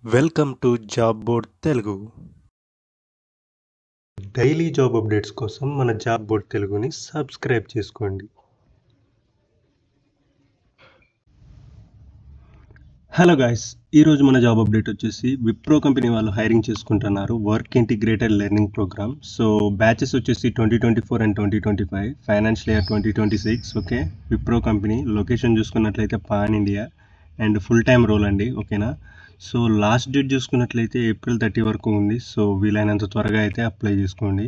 Welcome to job board Telugu. Daily job updates కోసం మన job board తెలుగుని సబ్స్క్రైబ్ చేసుకోండి. హలో గాయ్స్, ఈరోజు మన జాబ్ అప్డేట్ వచ్చేసి విప్రో కంపెనీ వాళ్ళు హైరింగ్ చేసుకుంటున్నారు work integrated learning program. So batches వచ్చేసి 2024 and 2025, financial year 2026. Okay, Wipro company location చూసుకున్నట్లయితే pan India and full time role అండి. ఓకేనా, సో లాస్ట్ డేట్ చూసుకున్నట్లయితే April 30 వరకు ఉంది. సో వీలైనంత త్వరగా అయితే అప్లై చేసుకోండి.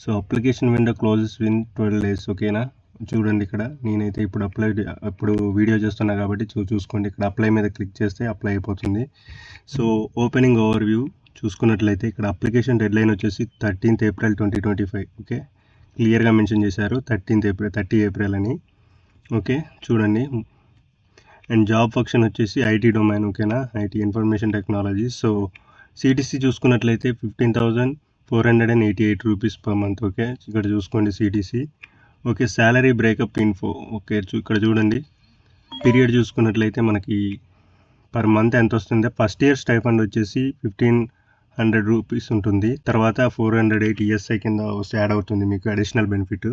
So application window closes win 12 days. ఓకేనా, చూడండి ఇక్కడ నేనైతే ఇప్పుడు వీడియో చేస్తున్నా కాబట్టి చూసుకోండి. ఇక్కడ అప్లై మీద క్లిక్ చేస్తే అప్లై అయిపోతుంది. సో ఓపెనింగ్ ఓవర్ వ్యూ చూసుకున్నట్లయితే ఇక్కడ అప్లికేషన్ డెడ్ లైన్ వచ్చేసి 13th April 2025. ఓకే, క్లియర్గా మెన్షన్ చేశారు 30 April అని. ఓకే, చూడండి. అండ్ జాబ్ ఫంక్షన్ వచ్చేసి ఐటీ డొమైన్. ఓకేనా, IT information technology. So CTC చూసుకున్నట్లయితే 15,488 రూపీస్ పర్ మంత్. ఓకే, ఇక్కడ చూసుకోండి CTC. Okay, salary breakup info. Okay, ఇక్కడ చూడండి. పీరియడ్ చూసుకున్నట్లయితే మనకి పర్ మంత్ ఎంత వస్తుందో, ఫస్ట్ ఇయర్ స్టైఫండ్ వచ్చేసి 1,500 రూపీస్ ఉంటుంది. తర్వాత 408 ESI కింద యాడ్ అవుతుంది మీకు additional benefit.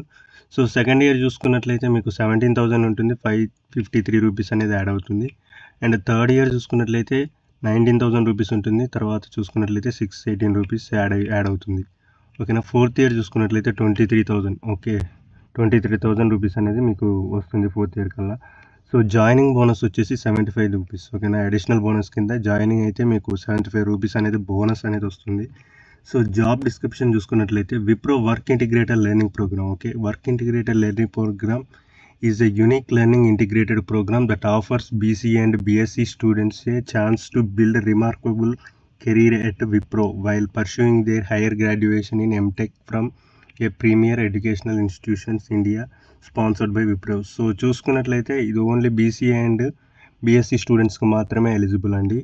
So second year చూసుకున్నట్లయితే మీకు 17,000 ఉంటుంది, 553 రూపీస్ అనేది యాడ్ అవుతుంది. అండ్ థర్డ్ ఇయర్ చూసుకున్నట్లయితే 19,000 రూపీస్ ఉంటుంది. తర్వాత చూసుకున్నట్లయితే 618 రూపీస్ యాడ్ అవుతుంది. ఓకేనా, ఫోర్త్ ఇయర్ చూసుకున్నట్లయితే 23,000. ఓకే, 23,000 రూపీస్ అనేది మీకు వస్తుంది ఫోర్త్ ఇయర్ కల్లా. సో జాయినింగ్ బోనస్ వచ్చేసి 75 రూపీస్. ఓకేనా, అడిషనల్ బోనస్ కింద జాయినింగ్ అయితే మీకు 75 రూపీస్ అనేది బోనస్ అనేది వస్తుంది. సో జాబ్ డిస్క్రిప్షన్ చూసుకున్నట్లయితే Wipro work integrated learning programme. Okay, work integrated learning programme is a unique learning integrated programme that offers BCA and BSc students a chance to build a remarkable career at Wipro while pursuing their higher graduation in MTech from a premier educational institutions India, sponsored by Wipro. So చూసుకున్నట్లయితే ఇది only BCA and BSc స్టూడెంట్స్కి మాత్రమే eligible అండి.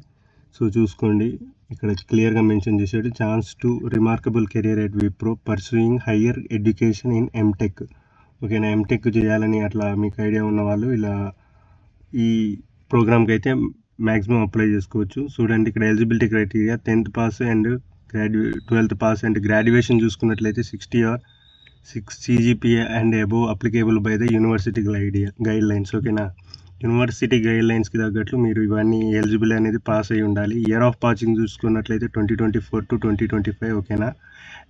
So చూసుకోండి, ఇక్కడ క్లియర్గా mention చేసాడు chance to remarkable career at Wipro pursuing higher education in MTech. ఓకేనా, MTech చేయాలని అట్లా మీకు ఐడియా ఉన్న వాళ్ళు ఇలా ఈ ప్రోగ్రామ్కి అయితే మ్యాక్సిమం అప్లై చేసుకోవచ్చు. చూడండి, ఇక్కడ eligibility criteria 10th pass and 12th pass and graduation చూసుకున్నట్లయితే 60 or 6 CGPA and above applicable by the university guide lines. ఓకేనా, యూనివర్సిటీ గైడ్ లైన్స్కి తగ్గట్లు మీరు ఇవన్నీ ఎలిజిబుల్ అనేది పాస్ అయి ఉండాలి. ఇయర్ ఆఫ్ పాసింగ్ చూసుకున్నట్లయితే 2024 to 2025. ఓకేనా,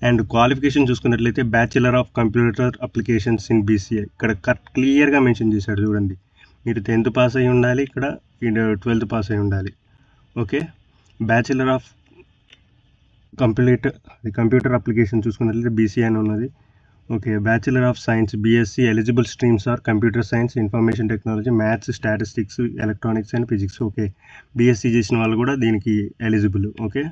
అండ్ క్వాలిఫికేషన్ చూసుకున్నట్లయితే bachelor of computer applications in BCA. ఇక్కడ క్లియర్గా మెన్షన్ చేశాడు చూడండి, మీరు 10th పాస్ అయి ఉండాలి, ఇక్కడ 12th పాస్ అయి ఉండాలి. Okay, bachelor of computer application చూసుకున్నట్లయితే BCA అని ఉన్నది. Okay, bachelor of science BSc. Eligible streams are computer science, information technology, maths, statistics, electronics and physics. Okay, BSc చేసిన వాళ్ళు కూడా దీనికి ఎలిజిబుల్. ఓకే,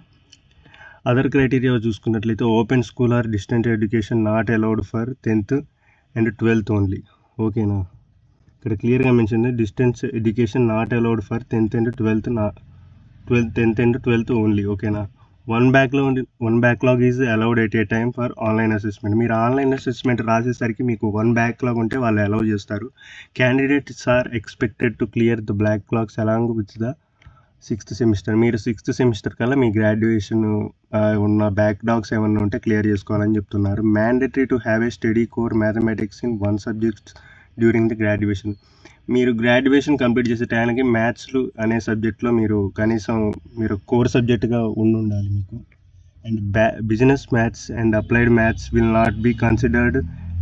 అదర్ క్రైటీరియా చూసుకున్నట్లయితే open school or distant education not allowed for 10th and 12th only. ఓకేనా, ఇక్కడ క్లియర్గా mention distance education not allowed for 10th and 12th only. ఓకేనా, one backlog is allowed at a time for online assessment. మీరు online assessment రాసేసరికి మీకు 1 backlog ఉంటే వాళ్ళు allow చేస్తారు. Candidates are expected to clear the backlogs along with the 6th semester. మీరు 6th semester కల్లా మీ graduation ఉన్న బ్యాక్లాగ్స్ ఏమన్నా ఉంటే క్లియర్ చేసుకోవాలని చెప్తున్నారు. Mandatory to have a study core mathematics in 1 subject during the graduation. మీరు గ్రాడ్యుయేషన్ కంప్లీట్ చేసే టైంకి మ్యాథ్స్లు అనే సబ్జెక్ట్లో మీరు కనీసం కోర్ సబ్జెక్ట్గా ఉండాలి మీకు. And business maths and applied maths will not be considered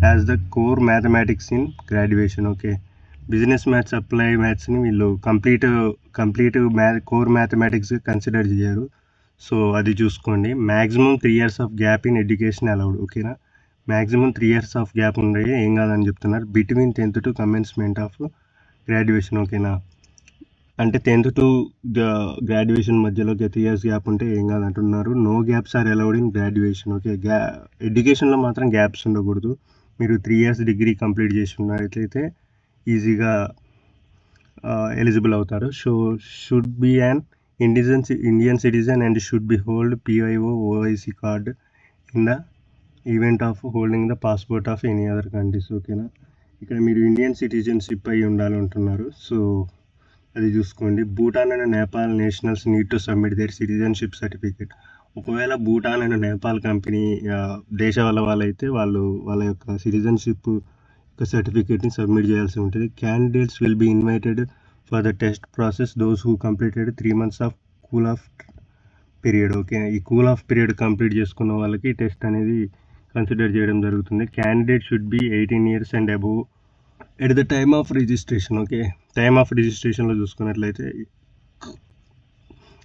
as the core mathematics in graduation. Okay, business maths, applied మ్యాథ్స్ని వీళ్ళు కంప్లీట్ కోర్ మ్యాథమెటిక్స్ కన్సిడర్ చేయరు. సో అది చూసుకోండి. Maximum 3 years of gap in education allowed. ఓకేనా, maximum 3 years of gap ఉండే ఏం కాదని చెప్తున్నారు. Between 10th to commencement of graduation. ఓకేనా, అంటే 10th to గ్రాడ్యుయేషన్ మధ్యలో 3 years గ్యాప్ ఉంటే ఏం కాదంటున్నారు. No gaps are allowed in graduation. Okay, ఎడ్యుకేషన్లో మాత్రం గ్యాప్స్ ఉండకూడదు. మీరు 3 years డిగ్రీ కంప్లీట్ చేసి ఉన్నట్లయితే ఈజీగా ఎలిజిబుల్ అవుతారు. Should be an Indian citizen and should be hold PIO OIC card in the event of holding the passport of any other countries. ఓకేనా, ఇక్కడ మీరు ఇండియన్ సిటిజన్షిప్ అయి ఉండాలంటున్నారు. సో అది చూసుకోండి. Bhutan and Nepal nationals need to submit their citizenship certificate. ఒకవేళ Bhutan and Nepal company దేశాల వాళ్ళైతే వాళ్ళ యొక్క సిటిజన్షిప్ యొక్క సర్టిఫికేట్ని సబ్మిట్ చేయాల్సి ఉంటుంది. Candidates will be invited for the test process those who completed 3 months of cool off period. Okay, ఈ కూల్ ఆఫ్ పీరియడ్ కంప్లీట్ చేసుకున్న వాళ్ళకి టెస్ట్ అనేది కన్సిడర్ చేయడం జరుగుతుంది. Candidate should be 18 years and above at the time of registration. Okay, time of రిజిస్ట్రేషన్లో చూసుకున్నట్లయితే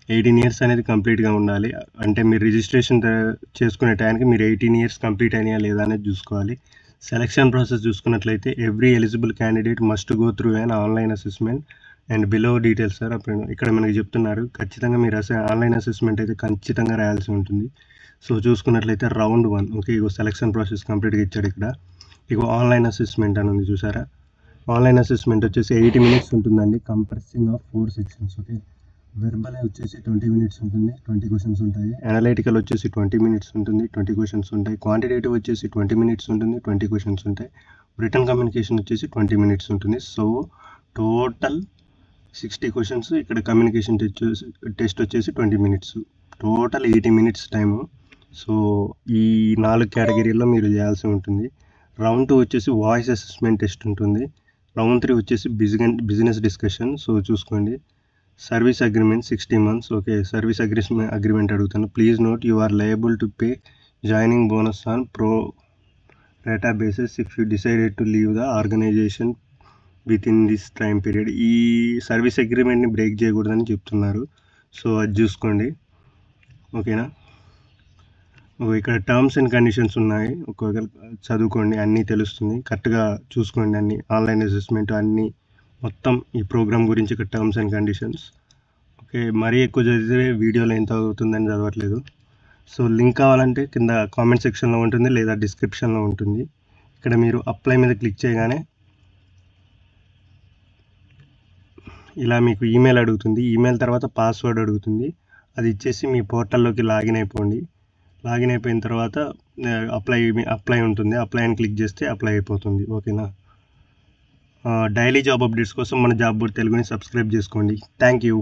18 years అనేది కంప్లీట్గా ఉండాలి. అంటే మీరు రిజిస్ట్రేషన్ చేసుకునే టైంకి మీరు 18 years కంప్లీట్ అయినాయా లేదా అనేది చూసుకోవాలి. సెలక్షన్ ప్రాసెస్ చూసుకున్నట్లయితే every eligible candidate must go through an online assessment and below details sir. అప్పుడు ఇక్కడ మనకి చెప్తున్నారు ఖచ్చితంగా మీరు ఆన్లైన్ అసెస్మెంట్ అయితే ఖచ్చితంగా రాయాల్సి ఉంటుంది. సో చూసుకున్నట్లయితే రౌండ్ 1. ఓకే, ఇగో సెలక్షన్ ప్రాసెస్ కంప్లీట్గా ఇచ్చాడు ఇక్కడ. ఇగో ఆన్లైన్ అసెస్మెంట్ అని ఉంది చూసారా. ఆన్లైన్ అసెస్మెంట్ వచ్చేసి 80 minutes ఉంటుందండి, compressing of 4 sections. Okay, verbal వచ్చేసి 20 minutes ఉంటుంది, 20 questions ఉంటాయి. అనలైటికల్ వచ్చేసి 20 minutes ఉంటుంది, 20 questions ఉంటాయి. క్వాంటిటేటివ్ వచ్చేసి 20 minutes ఉంటుంది, 20 questions ఉంటాయి. రిటర్న్ కమ్యూనికేషన్ వచ్చేసి 20 minutes ఉంటుంది. So total 60 questions. ఇక్కడ కమ్యూనికేషన్ టెస్ట్ వచ్చేసి 20 minutes, total 80 minutes time. So ఈ 4 కేటగిరీల్లో మీరు చేయాల్సి ఉంటుంది. రౌండ్ 2 వచ్చేసి వాయిస్ అసెస్మెంట్ టెస్ట్ ఉంటుంది. రౌండ్ 3 వచ్చేసి బిజినెస్ డిస్కషన్. సో చూసుకోండి. Service agreement 60 months. Okay, service agreement అడుగుతాను. Please note you are liable to pay joining bonus on pro rata basis if you decided to leave the organisation within this time period. ఈ service అగ్రిమెంట్ని break చేయకూడదని చెప్తున్నారు. So అది చూసుకోండి. ఓకేనా, ఇక్కడ terms and conditions ఉన్నాయి, ఒక్కొక్క చదువుకోండి, అన్నీ తెలుస్తుంది. కరెక్ట్గా చూసుకోండి అన్నీ. ఆన్లైన్ అసెస్మెంట్ అన్నీ మొత్తం ఈ ప్రోగ్రామ్ గురించి ఇక్కడ టర్మ్స్ అండ్ కండిషన్స్. ఓకే, మరీ ఎక్కువ చదివితే వీడియోలో ఎంత అవుతుందని చదవట్లేదు. సో లింక్ కావాలంటే కింద కామెంట్ సెక్షన్లో ఉంటుంది లేదా డిస్క్రిప్షన్లో ఉంటుంది. ఇక్కడ మీరు అప్లై మీద క్లిక్ చేయగానే ఇలా మీకు ఈమెయిల్ అడుగుతుంది. ఈమెయిల్ తర్వాత పాస్వర్డ్ అడుగుతుంది. అది ఇచ్చేసి మీ పోర్టల్లోకి లాగిన్ అయిపోండి. లాగిన్ అయిపోయిన తర్వాత అప్లై ఉంటుంది. అప్లై అని క్లిక్ చేస్తే అప్లై అయిపోతుంది. ఓకేనా, డైలీ జాబ్ అప్డేట్స్ కోసం మన జాబ్ బోర్డ్ తెలుగుని సబ్స్క్రైబ్ చేసుకోండి. Thank you.